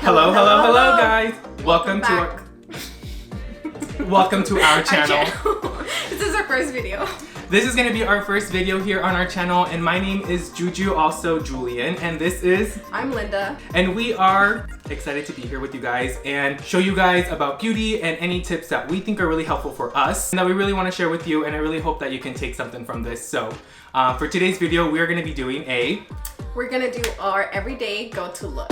Hello guys. Welcome to our channel. This is our first video. This is going to be our first video here on our channel, and my name is Juju, also Julian, and this is... I'm Linda. And we are excited to be here with you guys and show you guys about beauty and any tips that we think are really helpful for us and that we really want to share with you, and I really hope that you can take something from this. So for today's video, we are going to be doing We're going to do our everyday go-to look.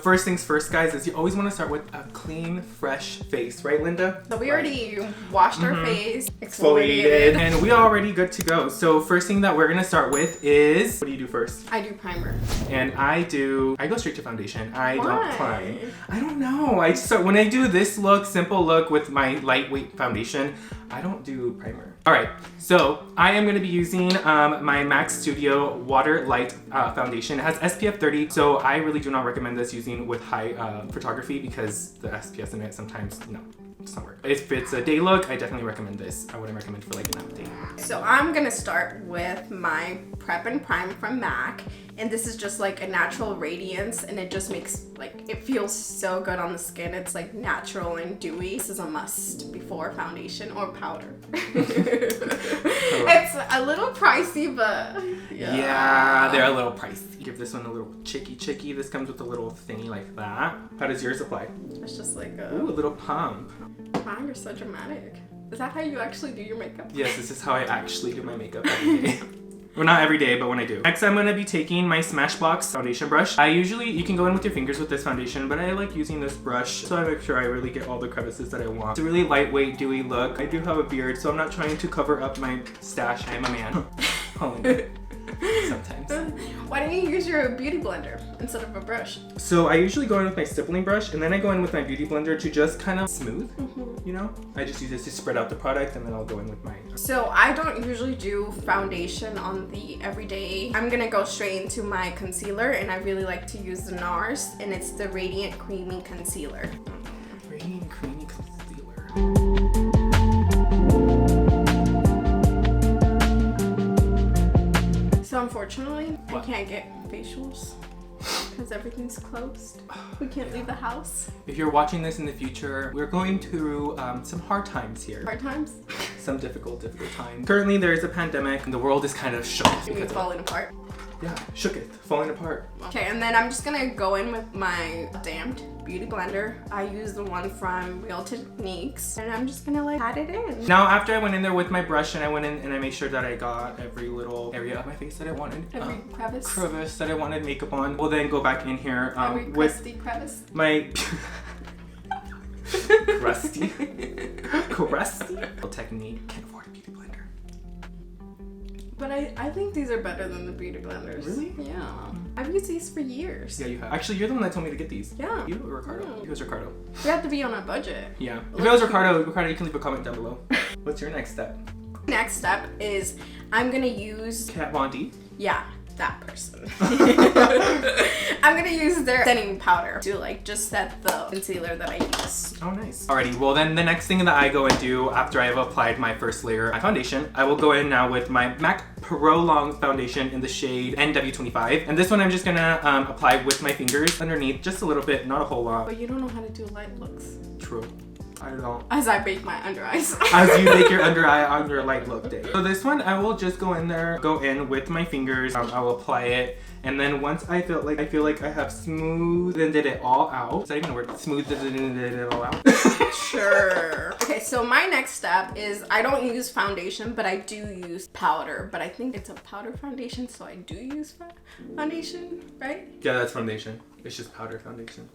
First things first, guys, is you always want to start with a clean, fresh face, right, Linda? So we already washed our face, exfoliated, and we are already good to go. So first thing that we're gonna start with is, what do you do first? I do primer. And I go straight to foundation. I don't prime. I don't know. When I do this look, simple look with my lightweight foundation, I don't do primer. All right, so I am gonna be using my MAC Studio Waterlight foundation. It has SPF 30, so I really do not recommend this using with high photography because the SPF in it sometimes, no, it does not work. If it's a day look, I definitely recommend this. I wouldn't recommend for like an out day. So I'm gonna start with my Prep and Prime from MAC. And this is just like a natural radiance, and it just makes, like, it feels so good on the skin. It's like natural and dewy. This is a must before foundation or powder. It's a little pricey, but yeah, they're a little pricey. Give this one a little chicky. This comes with a little thingy like that. How does yours apply? It's just like a little pump. Wow, you're so dramatic. Is that how you actually do your makeup? Yes, this is how I actually do my makeup every day. Well, not every day, but when I do. Next, I'm gonna be taking my Smashbox foundation brush. You can go in with your fingers with this foundation, but I like using this brush so I make sure I really get all the crevices that I want. It's a really lightweight, dewy look. I do have a beard, so I'm not trying to cover up my stash. I am a man. Sometimes. Why don't you use your beauty blender instead of a brush? So I usually go in with my stippling brush, and then I go in with my beauty blender to just kind of smooth, you know? I just use this to spread out the product, and then I'll go in with my... So I don't usually do foundation on the everyday. I'm gonna go straight into my concealer, and I really like to use the Nars, and it's the Radiant Creamy Concealer. Radiant Creamy Concealer. So unfortunately, I can't get facials because everything's closed. We can't leave the house. If you're watching this in the future, we're going through some hard times here. Hard times? Some difficult times. Currently, there is a pandemic and the world is kind of shook. It's falling apart. Yeah, shooketh, falling apart. Okay, and then I'm just gonna go in with my damped beauty blender. I use the one from Real Techniques, and I'm just gonna like pat it in. Now, after I went in there with my brush and I went in and I made sure that I got every little area of my face that I wanted. Every crevice that I wanted makeup on. We'll then go back in here every crusty crevice. My crusty technique. Can't afford a beauty blender. But I think these are better than the beauty blenders. Really? Yeah. I've used these for years. Yeah, you have. Actually, you're the one that told me to get these. Yeah. You or Ricardo? It was Ricardo. We have to be on a budget. Yeah. If it was Ricardo, you can leave a comment down below. What's your next step? Next step is I'm gonna use... Kat Von D? Yeah, that person. I'm gonna use their setting powder to like just set the concealer that I use. Oh, nice. Alrighty, well then the next thing that I go and do after I have applied my first layer of my foundation, I will go in now with my MAC Pro Long foundation in the shade NW25. And this one I'm just gonna apply with my fingers underneath, just a little bit, not a whole lot. But you don't know how to do light looks. True. I don't. As I bake my under eyes. As you bake your under eye on your light look day. So this one, I will just go in with my fingers. I will apply it. And then once I feel like I have smoothed it all out. Is that even a word? Smoothed it all out? Sure. Okay, so my next step is I don't use foundation, but I do use powder. But I think it's a powder foundation, so I do use foundation, right? Yeah, that's foundation. It's just powder foundation.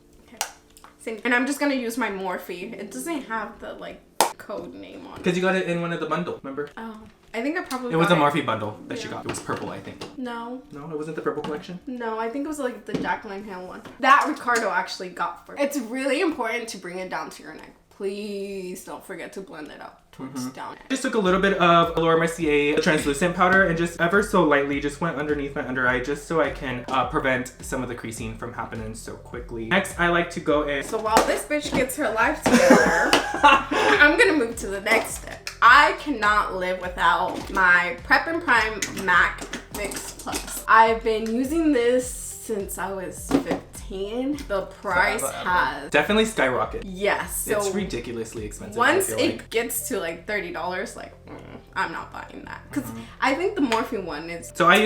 And I'm just gonna use my Morphe. It doesn't have the like code name on it. Because you got it in one of the bundle, remember? Oh, I think I probably It was a Morphe bundle that she got. It was purple, I think. No. No, it wasn't the purple collection? No, I think it was like the Jaclyn Hill one. That Ricardo actually got for. It's really important to bring it down to your neck. Please don't forget to blend it up towards down. Just took a little bit of Mercier translucent powder and just ever so lightly just went underneath my under eye just so I can prevent some of the creasing from happening so quickly. Next, I like to go in. So while this bitch gets her life together, I'm gonna move to the next step. I cannot live without my Prep and Prime MAC Fix Plus. I've been using this since I was 15. The price has definitely skyrocketed. Yes. So it's ridiculously expensive. Once it gets to like $30, like I'm not buying that because I think the Morphe one is. So I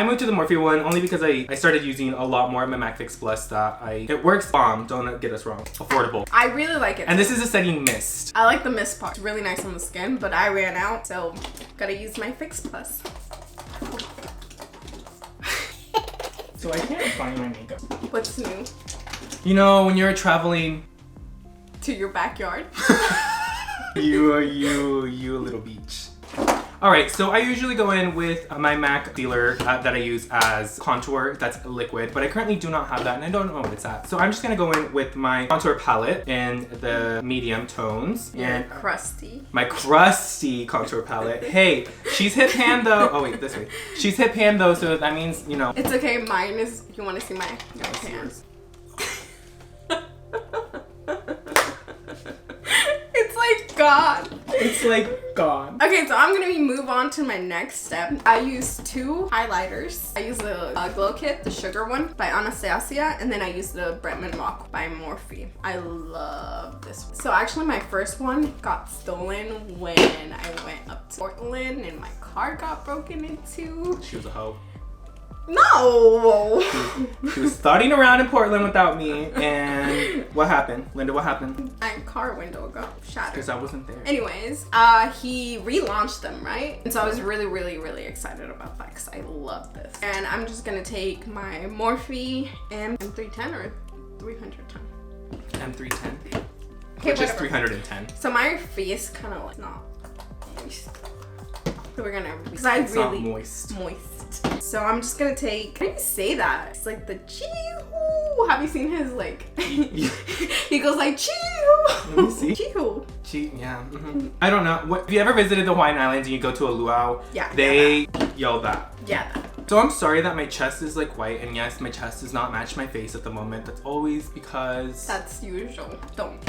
moved to the Morphe one only because I started using a lot more of my MAC Fix Plus that it works bomb. Don't get us wrong. Affordable. I really like it. And this is a setting mist. I like the mist part. It's really nice on the skin, but I ran out, so gotta use my Fix Plus. So I can't find my makeup. What's new? You know, when you're traveling to your backyard. you little beach. All right, so I usually go in with my MAC concealer that I use as contour, that's liquid, but I currently do not have that and I don't know what it's at. So I'm just gonna go in with my contour palette in the medium tones. And crusty. My crusty contour palette. Hey, she's hip hand though. Oh wait, this way. She's hip hand though, so that means, you know. It's okay, mine is, you wanna see my hands? It's like gone. It's like gone. Okay, so I'm gonna move on to my next step. I use two highlighters. I use the Glow Kit, the sugar one by Anastasia, and then I use the Bretman Rock by Morphe. I love this one. So actually my first one got stolen when I went up to Portland and my car got broken into. She was a hoe. No! She was starting around in Portland without me, and what happened? Linda, what happened? My car window got shattered. Because I wasn't there. Anyways, he relaunched them, right? And so I was really, really, really excited about that because I love this. And I'm just gonna take my Morphe M310 or 310. M310? Okay, which is 310. So my face kind of like not moist. So we're gonna, because I it's really not moist. So I'm just gonna take, how do you say that? It's like the chee-hoo. Have you seen his like, he goes like chee-hoo. Let me see. Chee-hoo. Yeah. I don't know. What, have you ever visited the Hawaiian Islands and you go to a luau? Yeah. They yell that. Yeah. So I'm sorry that my chest is like white, and yes, my chest does not match my face at the moment. That's always because... That's usual. Don't.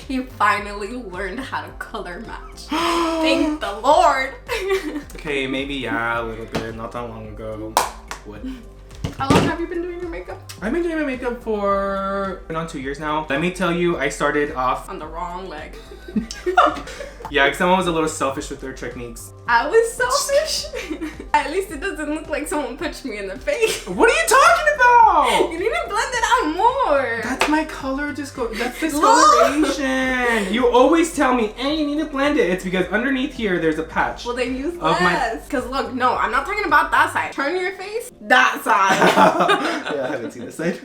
He finally learned how to color match. Thank the Lord. Okay, maybe yeah, a little bit. Not that long ago. What? How long have you been doing your makeup? I've been doing my makeup for on 2 years now. Let me tell you, I started off on the wrong leg. Yeah, because someone was a little selfish with their techniques. I was selfish? At least it doesn't look like someone punched me in the face. What are you talking about? You need to blend it out more. That's my color that's discoloration. You always tell me, hey, you need to blend it. It's because underneath here, there's a patch. Well, then use less. Because look, no, I'm not talking about that side. Turn your face that side. Yeah, I haven't seen this side.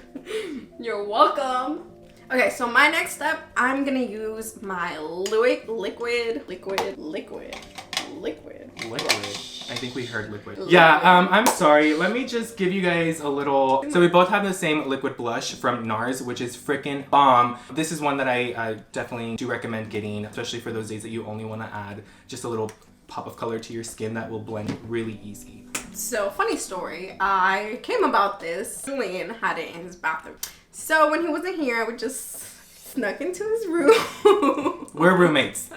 You're welcome. Okay, so my next step, I'm gonna use my liquid. I think we heard liquid. Yeah, I'm sorry. Let me just give you guys a little... So we both have the same liquid blush from Nars, which is freaking bomb. This is one that I definitely do recommend getting, especially for those days that you only want to add just a little pop of color to your skin that will blend really easy. So, funny story. I came about this. Julian had it in his bathroom. So when he wasn't here, I would just snuck into his room. We're roommates.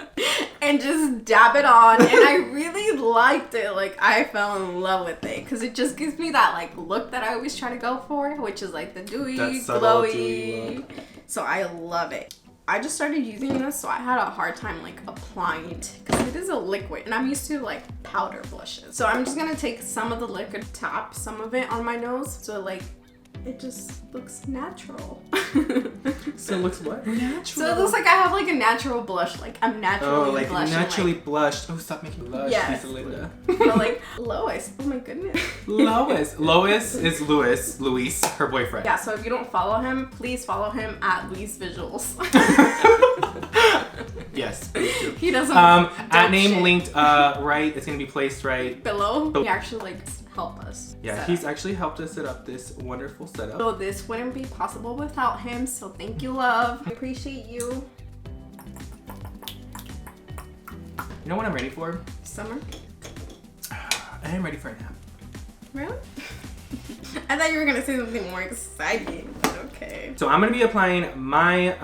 And just dab it on. And I really liked it. Like, I fell in love with it. Because it just gives me that, like, look that I always try to go for. Which is, like, the dewy, glowy. So I love it. I just started using this, so I had a hard time, like, applying it. Because it is a liquid. And I'm used to, like, powder blushes. So I'm just going to take some of the liquid, tap some of it on my nose. So, like, it just looks natural. So it looks what? Natural. So it looks like I have like a natural blush. Like I'm naturally blushing. Naturally blushed. Oh, stop making blush. Yes. Linda. But like Lois. Oh my goodness. Lois. Lois is Luis, her boyfriend. Yeah, so if you don't follow him, please follow him at Luis Visuals. Yes, please do. He doesn't at name shit. Linked right. It's gonna be placed right below. He actually like help us. Yeah, he's actually helped us set up this wonderful setup. So this wouldn't be possible without him. So thank you, love. I appreciate you. You know what I'm ready for? Summer. I am ready for a nap. Really? I thought you were gonna say something more exciting, but okay. So I'm gonna be applying my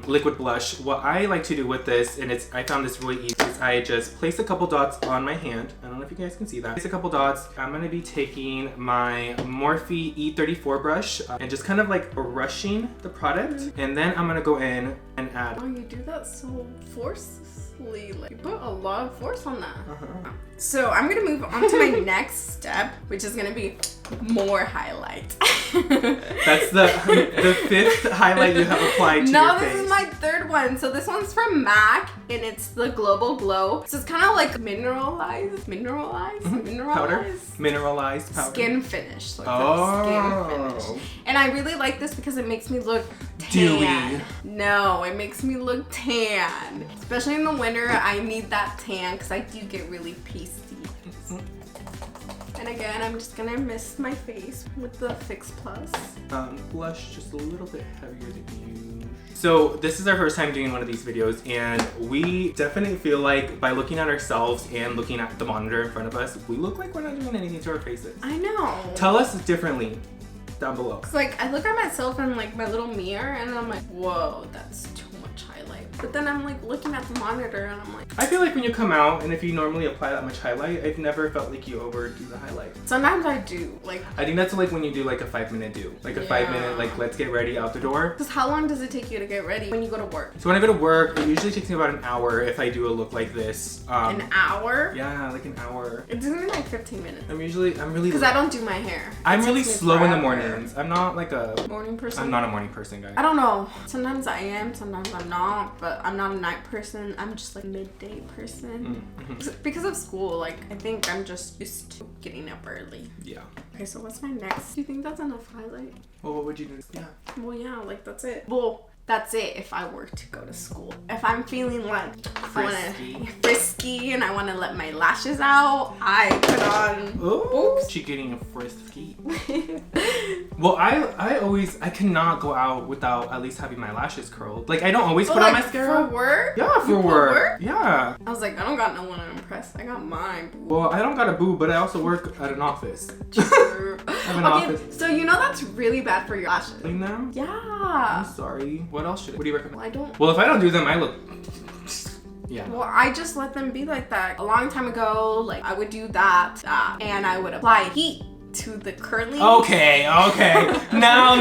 liquid blush. What I like to do with this, and I found this really easy, is I just place a couple dots on my hand. I don't know if you guys can see that. Just a couple dots. I'm gonna be taking my Morphe E34 brush and just kind of like rushing the product. And then I'm gonna go in and add. Oh, you do that so forcefully. Like, you put a lot of force on that. So I'm gonna move on to my next step, which is gonna be more highlight. That's the 5th highlight you have applied to your face. No, this is my 3rd one. So this one's from MAC, and it's the Global Glow. So it's kind of like mineralized Powder? Mineralized powder. Skin finish. So it's a skin finish. And I really like this because it makes me look tan. Dewy. No, it makes me look tan. Especially in the winter, I need that tan because I do get really pasty. And again, I'm just gonna mist my face with the Fix Plus. Blush just a little bit heavier than you. So this is our first time doing one of these videos, and we definitely feel like by looking at ourselves and looking at the monitor in front of us, we look like we're not doing anything to our faces. I know. Tell us differently down below. It's like I look at myself in like my little mirror and I'm like, whoa, that's too much highlight. But then I'm like looking at the monitor and I'm like, I feel like when you come out and if you normally apply that much highlight, I've never felt like you overdo the highlight. sometimes I do. Like, I think that's like when you do like a 5-minute do. Like a 5-minute, like let's get ready out the door. because how long does it take you to get ready when you go to work? So when I go to work, it usually takes me about an hour if I do a look like this. An hour? Yeah, like an hour. It's only like 15 minutes. I'm really Because I don't do my hair. I'm really takes me slow in the forever. mornings. I'm not like a Morning person? I'm not a morning person, guys. I don't know. Sometimes I am, sometimes I'm not, but I'm not a night person. I'm just like midday person. Because of school, like I think I'm just used to getting up early. Yeah. Okay, so what's my next? Do you think that's enough highlight? Well, what would you do? Yeah. Well, yeah, like that's it. Well, that's it if I were to go to school. If I'm feeling like frisky and I want to let my lashes out, I put on. Oops. She getting a frisky. Well, I cannot go out without at least having my lashes curled. Like I don't always put on mascara. For work? Yeah, for work. Yeah. I was like, I don't got no one to impress. I got mine. Boo. Well, I don't got a boo, but I also work at an office. I have an office. So you know that's really bad for your lashes. Clean them? Yeah. I'm sorry. What else should I? What do you recommend? Well, I don't. Well, if I don't do them, I look. Yeah. Well, I just let them be like that. A long time ago, like I would do that, and I would apply heat to the curling. Okay. Now.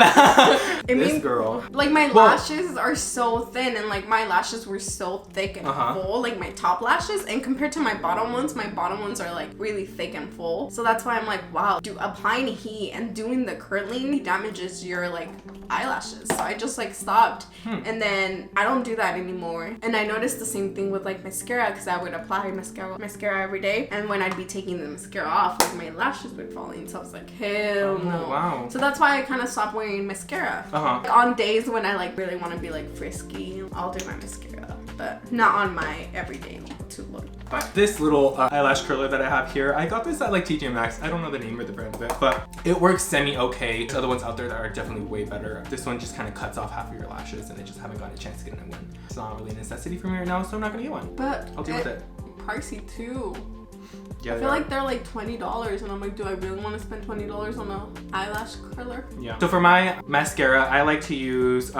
This girl. Like my lashes are so thin, and like my lashes were so thick and full, like my top lashes, and compared to my bottom ones are like really thick and full. So that's why I'm like, wow, applying heat and doing the curling damages your like eyelashes. So I just like stopped, and then I don't do that anymore. And I noticed the same thing with like mascara, because I would apply mascara every day, and when I'd be taking the mascara off, like my lashes would fall in. So I was like, hell no. Wow. So that's why I kind of stopped wearing mascara. Like, on days when I like really want to be like frisky, I'll do my mascara, but not on my everyday to look. But this little eyelash curler that I have here, I got this at like TJ Maxx. I don't know the name or the brand of it, but it works semi-okay. There's other ones out there that are definitely way better. This one just kind of cuts off half of your lashes, and I just haven't gotten a chance to get one. It's not really a necessity for me right now, so I'm not gonna get one. But I'll deal with it. Pricey too. Yeah, I feel like they're like $20, and I'm like, do I really want to spend $20 on an eyelash curler? Yeah. So for my mascara, I like to use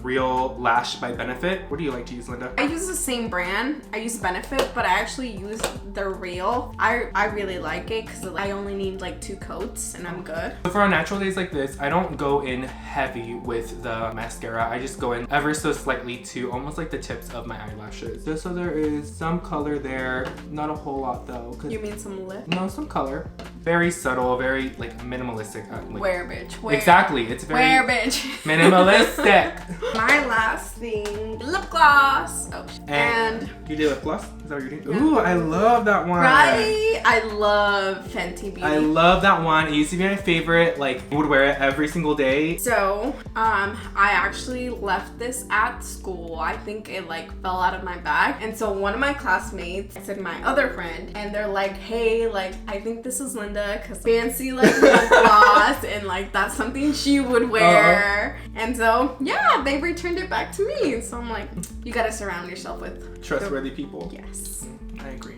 Real Lash by Benefit. What do you like to use, Linda? I use the same brand. I use Benefit, but I actually use the Real. I really like it because I only need like 2 coats and I'm good. So for on natural days like this, I don't go in heavy with the mascara. I just go in ever so slightly to almost like the tips of my eyelashes. Just so there is some color there. Not a whole lot though. You mean some lip? No, some color. Very subtle, very like minimalistic. Like, Wear, bitch. Wear. Exactly. It's very bitch. minimalistic. My last thing, lip gloss. Oh, and you did lip gloss? Is that what you're doing? Yeah. Ooh, I love that one. Right? I love Fenty Beauty. I love that one. It used to be my favorite. Like, I would wear it every single day. So, I actually left this at school. I think it like fell out of my bag. And so one of my classmates said my other friend, and they're like, hey, like, I think this is Linda, because fancy like lip gloss, and like that's something she would wear. And so, yeah, they returned it back to me. So I'm like, you gotta surround yourself with trustworthy people. Yes. I agree.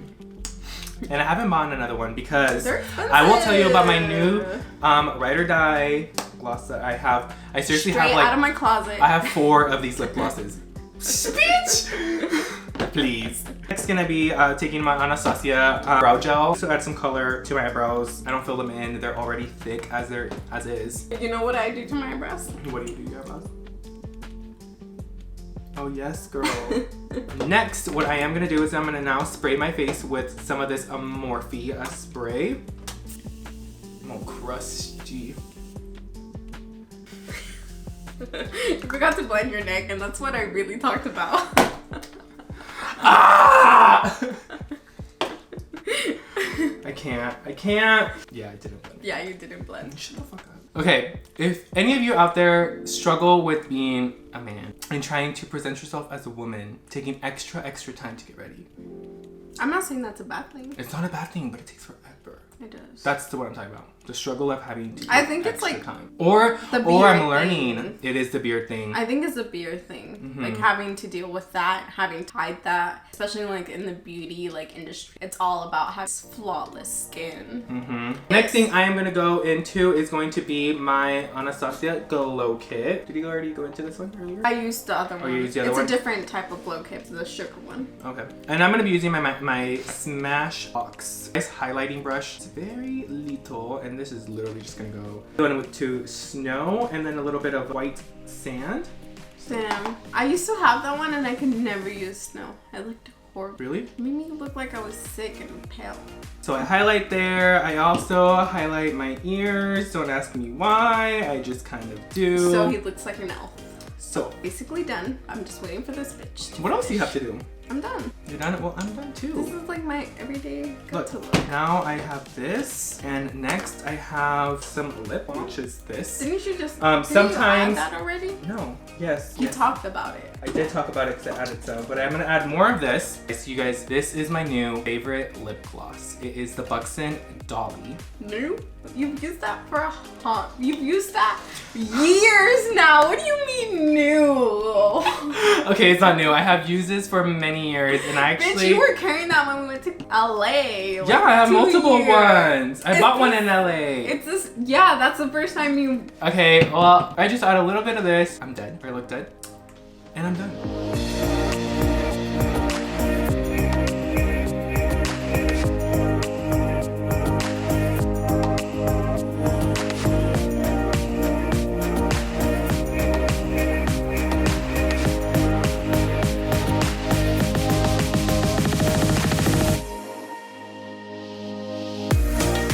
And I haven't bought another one because they're expensive. I will tell you about my new Ride or Die gloss that I have. I seriously Straight have like out of my closet. I have 4 of these lip glosses. Bitch! Please. Next gonna be taking my Anastasia brow gel to add some color to my eyebrows. I don't fill them in. They're already thick as is. You know what I do to my eyebrows? What do you do to your eyebrows? Oh yes, girl. Next, what I am gonna do is I'm gonna now spray my face with some of this Morphe spray. I'm all crusty. You forgot to blend your neck, and that's what I really talked about. Ah! I can't. Yeah, I didn't blend. Yeah, you didn't blend. Shut the fuck up. Okay, if any of you out there struggle with being a man and trying to present yourself as a woman, taking extra time to get ready. I'm not saying that's a bad thing. It's not a bad thing, but it takes forever. It does. That's what I'm talking about. The struggle of having to I think it's like time. Or I'm learning thing. it is the beard thing. I think it's the beard thing. Like having to deal with that, having to hide that, especially like in the beauty like industry. It's all about having flawless skin. Next thing I am gonna go into is going to be my Anastasia Glow Kit. Did you already go into this one earlier? I used the other one. Oh, you used the other it's one? a different type of glow kit, the sugar one. Okay. And I'm gonna be using my Smashbox. Nice highlighting brush. It's very little, and this is literally just gonna go going to snow and then a little bit of white sand. Damn. I used to have that one and I could never use snow. I looked horrible. Really? It made me look like I was sick and pale. So I highlight there. I also highlight my ears. Don't ask me why. I just kind of do. So he looks like an elf. So basically done. I'm just waiting for this bitch to what else do you finish. have to do? I'm done. You're done? Well, I'm done too. This is like my everyday Look, go-to look. now I have this, and next I have some lip balm, which is this. Didn't you just sometimes you add that already? No. Yes. You yes. talked about it. I did talk about it because I added some, but I'm gonna add more of this. So you guys, this is my new favorite lip gloss. It is the Buxson Dolly. New? You've used that for a hot. You've used that years now. What do you mean new? Okay, it's not new. I have used this for many years, and I actually. Bitch, you were carrying that when we went to LA. Like, yeah, I have multiple years. ones. I bought one in LA. It's this. Yeah, that's the first time you. Okay, well, I just add a little bit of this. I'm dead. I look dead. And I'm done.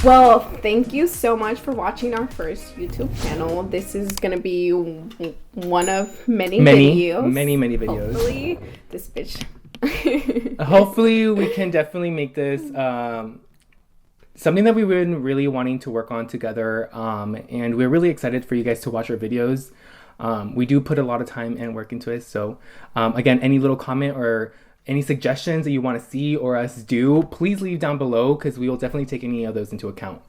Well, thank you so much for watching our first YouTube channel. This is gonna be one of many videos. Many videos. Hopefully, this bitch. Hopefully, we can definitely make this something that we've been really wanting to work on together. And we're really excited for you guys to watch our videos. We do put a lot of time and work into it. So again, any little comment or any suggestions that you want to see or us do, please leave down below because we will definitely take any of those into account.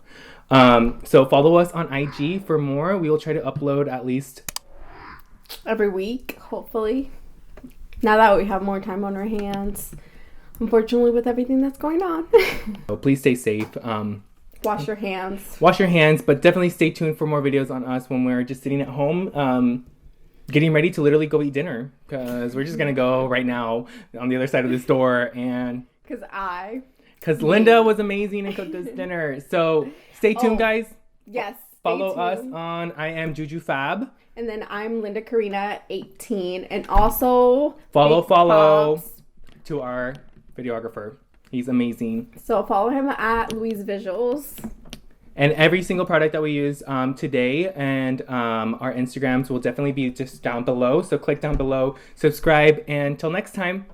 So follow us on IG for more. We will try to upload at least every week, hopefully. Now that we have more time on our hands, unfortunately, with everything that's going on. So please stay safe. Wash your hands. Wash your hands, but definitely stay tuned for more videos on us when we're just sitting at home. Getting ready to literally go eat dinner because we're just gonna go right now on the other side of this door and because Linda was amazing and cooked us dinner. So stay tuned, guys. Yes. Follow us on I am Juju Fab. And then I'm Linda Karina 18 and also follow to our videographer. He's amazing. So follow him at Louise Visuals. And every single product that we use today and our Instagrams will definitely be just down below. So click down below, subscribe, and till next time.